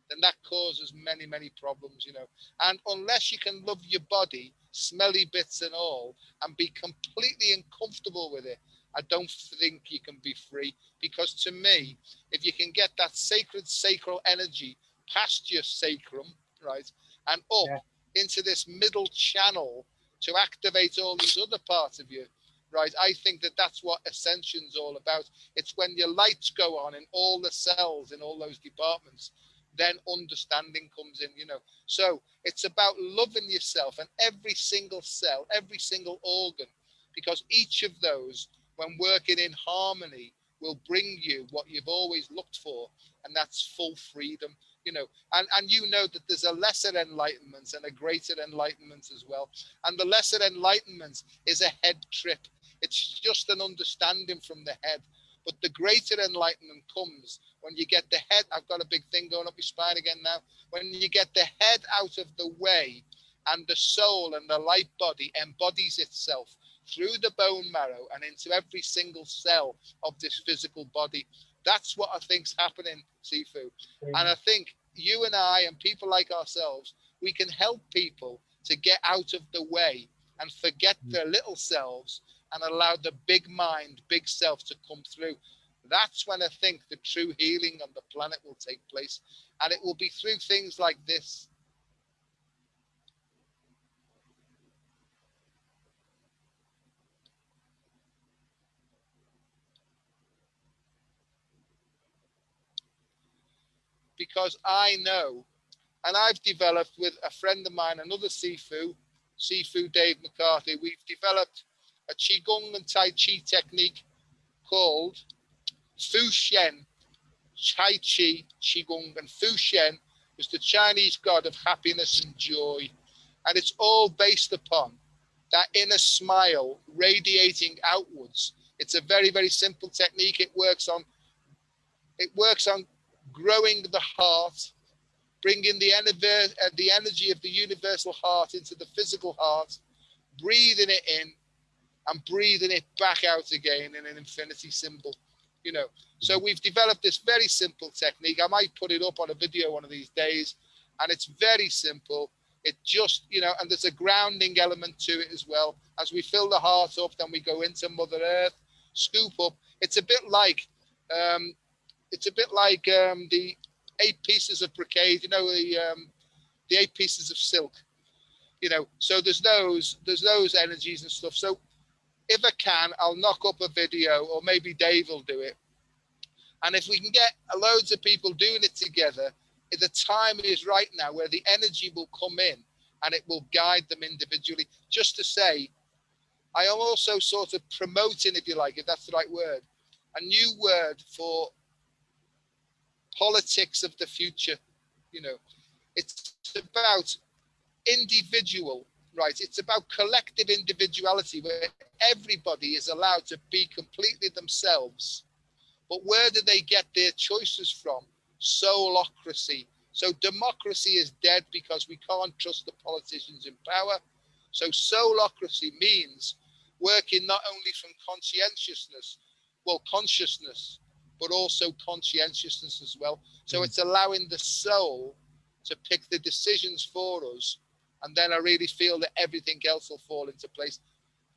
then that causes many, many problems, you know. And unless you can love your body, smelly bits and all, and be completely uncomfortable with it, I don't think you can be free. Because to me, if you can get that sacred sacral energy past your sacrum, right, and up into this middle channel to activate all these other parts of you, right, I think that that's what Ascension's all about. It's when your lights go on in all the cells, in all those departments, then understanding comes in, you know. So it's about loving yourself and every single cell, every single organ, because each of those, when working in harmony, will bring you what you've always looked for, and that's full freedom, you know. And you know that there's a lesser enlightenment and a greater enlightenment as well. And the lesser enlightenment is a head trip. It's just an understanding from the head. But the greater enlightenment comes when you get the head. I've got a big thing going up my spine again now. When you get the head out of the way and the soul and the light body embodies itself through the bone marrow and into every single cell of this physical body. That's what I think's happening, Sifu. And I think you and I and people like ourselves, we can help people to get out of the way and forget their little selves and allow the big mind, big self to come through. That's when I think the true healing on the planet will take place. And it will be through things like this. Because I know, and I've developed with a friend of mine, another Sifu Dave McCarthy, we've developed a Qigong and Tai Chi technique called Fu Shen, Tai Chi, Qigong, and Fu Shen is the Chinese god of happiness and joy. And it's all based upon that inner smile radiating outwards. It's a very, very simple technique. It works on growing the heart, bringing the energy of the universal heart into the physical heart, breathing it in and breathing it back out again in an infinity symbol, you know. So we've developed this very simple technique. I might put it up on a video one of these days, and it's very simple. It just, you know, and there's a grounding element to it as well. As we fill the heart up, then we go into Mother Earth, scoop up. It's a bit like the 8 pieces of brocade, you know, the 8 pieces of silk, you know. So there's those energies and stuff. So if I can, I'll knock up a video, or maybe Dave will do it. And if we can get loads of people doing it together, the time is right now where the energy will come in and it will guide them individually. Just to say, I am also sort of promoting, if you like, if that's the right word, a new word for politics of the future. You know, it's about individual, right? It's about collective individuality where everybody is allowed to be completely themselves. But where do they get their choices from? Soulocracy. So democracy is dead because we can't trust the politicians in power. So soulocracy means working not only from conscientiousness, consciousness, but also conscientiousness as well. So it's allowing the soul to pick the decisions for us, and then I really feel that everything else will fall into place.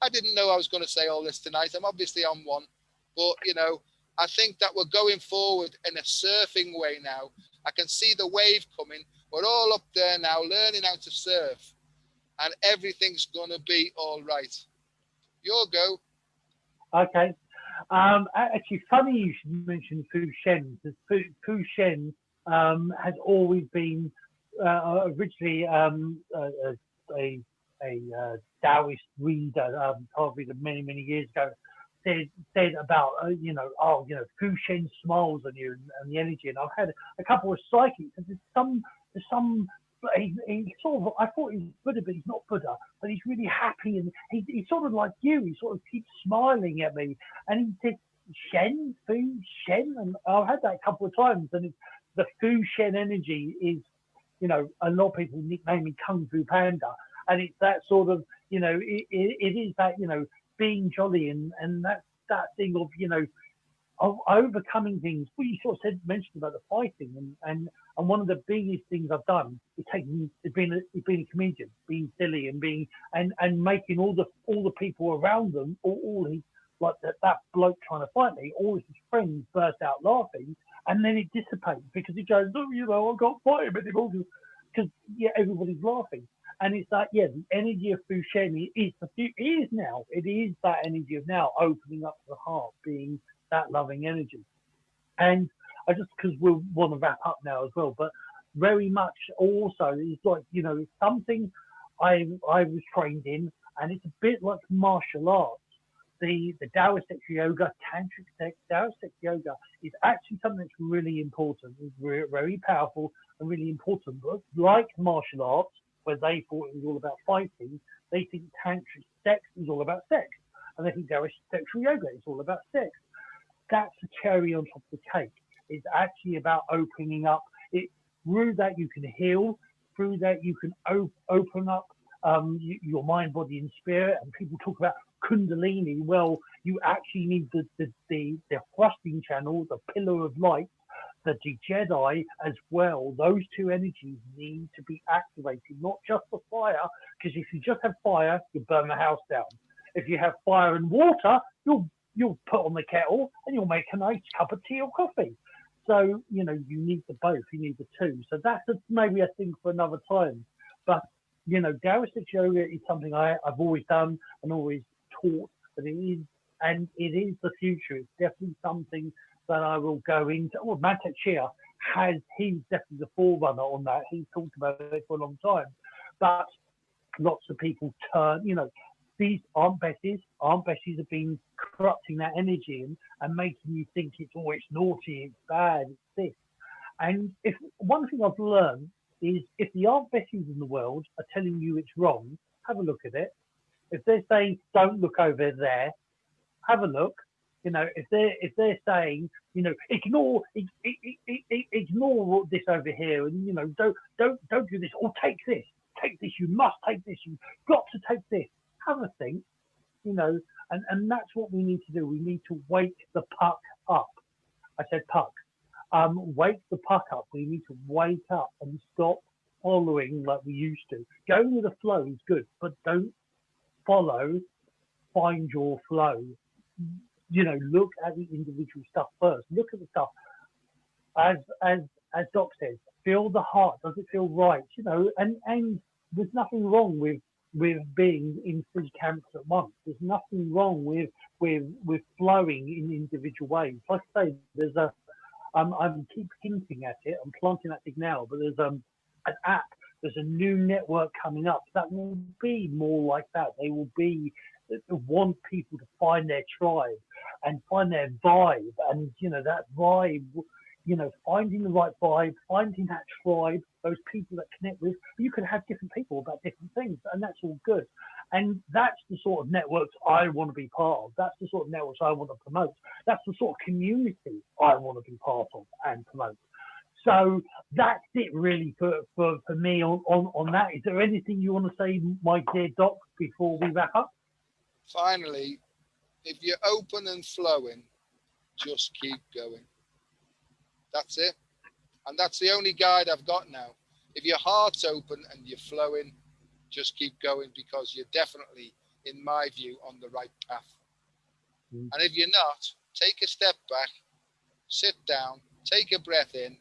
I didn't know I was going to say all this tonight. I'm obviously on one, but I think that we're going forward in a surfing way now. I can see the wave coming. We're all up there now, learning how to surf, and everything's going to be all right. Your go. Okay. Actually, funny you should mention Fu Shen, because Fu Shen has always been originally a Taoist reader, reader many years ago. Said about Fu Shen smiles on you and the energy, and I've had a couple of psychics. And there's some he sort of, I thought he was Buddha, but he's not Buddha. But he's really happy, and he's sort of like you. He sort of keeps smiling at me, and he said, "Shen, Fu Shen," and I've had that a couple of times. And it's, the Fu Shen energy is, a lot of people nickname me Kung Fu Panda, and it's that sort of, it is that, being jolly, and that thing of overcoming things. Well, you sort of mentioned about the fighting, and one of the biggest things I've done is being a comedian, being silly, and being and making all the people around them, all his, like that bloke trying to fight me, all his friends burst out laughing, and then it dissipates because he goes, I can't fight him anymore because everybody's laughing. And it's like, the energy of Fu Shen is now. It is that energy of now, opening up the heart, being that loving energy. And I just, because we want to wrap up now as well, but very much also is like, something I was trained in, and it's a bit like martial arts. The Taoist sexual yoga, tantric Taoist sexual yoga is actually something that's really important. It's very powerful and really important. But like martial arts, where they thought it was all about fighting, they think tantric sex is all about sex, and they think Taoist sexual yoga is all about sex. That's the cherry on top of the cake. It's actually about opening up. Through that you can heal. Through that you can open up your mind, body, and spirit. And people talk about Kundalini. Well, you actually need the thrusting channel, the pillar of light, the Jedi as well. Those two energies need to be activated, not just the fire, because if you just have fire, you burn the house down. If you have fire and water, you'll put on the kettle and you'll make a nice cup of tea or coffee. So, you need the both, you need the two. So that's maybe a thing for another time. But, Taoist yoga is something I've always done and always taught, but it is the future. It's definitely something that I will go into. Well, Mantak Chia he's definitely the forerunner on that. He's talked about it for a long time. But lots of people turn, these Aunt Bessies have been corrupting that energy and making you think it's naughty, it's bad, it's this. And if one thing I've learned is if the Aunt Bessies in the world are telling you it's wrong, have a look at it. If they're saying don't look over there, have a look. If they're saying, ignore this over here, and don't do this, or take this, you must take this, you've got to take this. Have a think, and that's what we need to do. We need to wake the puck up. I said puck. Wake the puck up. We need to wake up and stop following like we used to. Going with the flow is good, but don't follow. Find your flow. Look at the individual stuff first. Look at the stuff. As Doc says, feel the heart. Does it feel right? And there's nothing wrong with being in 3 camps at once. There's nothing wrong with flowing in individual ways. Like I say, there's I keep hinting at it. I'm planting that thing now, but there's an app. There's a new network coming up that will be more like that. They will want people to find their tribe and find their vibe, and that vibe, finding the right vibe, finding that tribe, those people that connect with. You can have different people about different things, and that's all good. And that's the sort of networks I want to be part of. That's the sort of networks I want to promote. That's the sort of community I want to be part of and promote. So that's it really for me on that. Is there anything you want to say, my dear Doc, before we wrap up? Finally, if you're open and flowing, Just keep going. That's it. And that's the only guide I've got now. If your heart's open and you're flowing, just keep going, because you're definitely, in my view, on the right path. And if you're not, take a step back, sit down, take a breath in,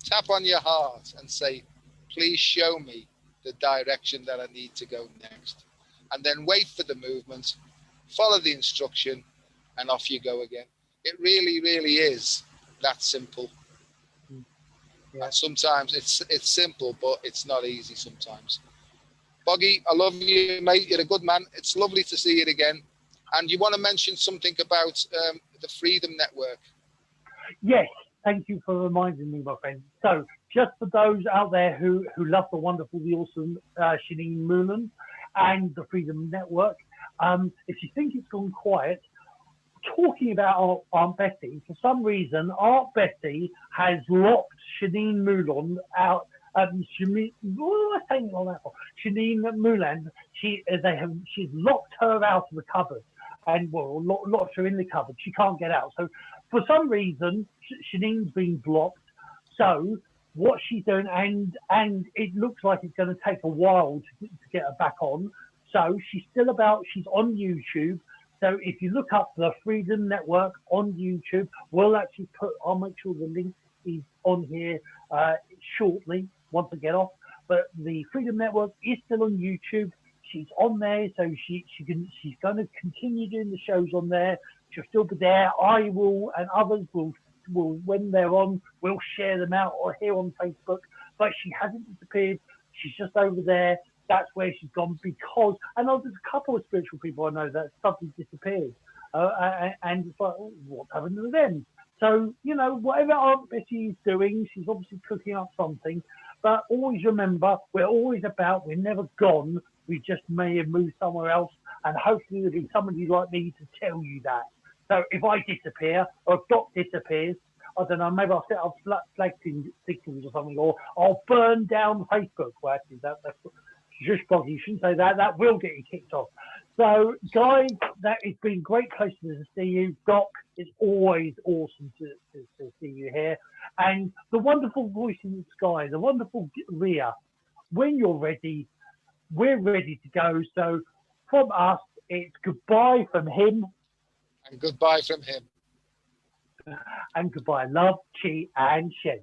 tap on your heart and say, please show me the direction that I need to go next. And then wait for the movement, follow the instruction, and off you go again. It really, really is that simple. Yeah. And sometimes it's simple, but it's not easy sometimes. Boggy, I love you, mate. You're a good man. It's lovely to see you again. And you want to mention something about the Freedom Network? Yes, thank you for reminding me, my friend. So, just for those out there who love the wonderful, the awesome Shanine Moolan and the Freedom Network, if you think it's gone quiet, talking about our Aunt Betty, for some reason, Aunt Betty has locked Shanine Moolan out. Shanine, what am I saying all that for? Shanine Moolan, she's locked her out of the cupboard, and locked her in the cupboard. She can't get out. So for some reason, Shanine's been blocked. So what she's doing, and it looks like it's going to take a while to get her back on. So she's on YouTube. So if you look up the Freedom Network on YouTube, I'll make sure the link is on here shortly once I get off. But the Freedom Network is still on YouTube. She's on there, so she's going to continue doing the shows on there. She'll still be there. I will, and others will when they're on, we'll share them out or here on Facebook. But she hasn't disappeared. She's just over there. That's where she's gone, because I know there's a couple of spiritual people I know that suddenly disappeared, and it's like, what's happened to them? So, whatever Aunt Betty is doing, she's obviously cooking up something. But always remember, we're never gone. We just may have moved somewhere else, and hopefully there'll be somebody like me to tell you that. So if I disappear, or if Doc disappears, I don't know, maybe I'll set up flag signals or something, or I'll burn down Facebook. Well, actually, that's just Boggy. You shouldn't say that. That will get you kicked off. So, guys, it's been great pleasure to see you. Doc, it's always awesome to see you here. And the wonderful voice in the sky, the wonderful Rhea. When you're ready, we're ready to go. So, from us, it's goodbye from him. And goodbye from him. And goodbye, love, chi, and Shen.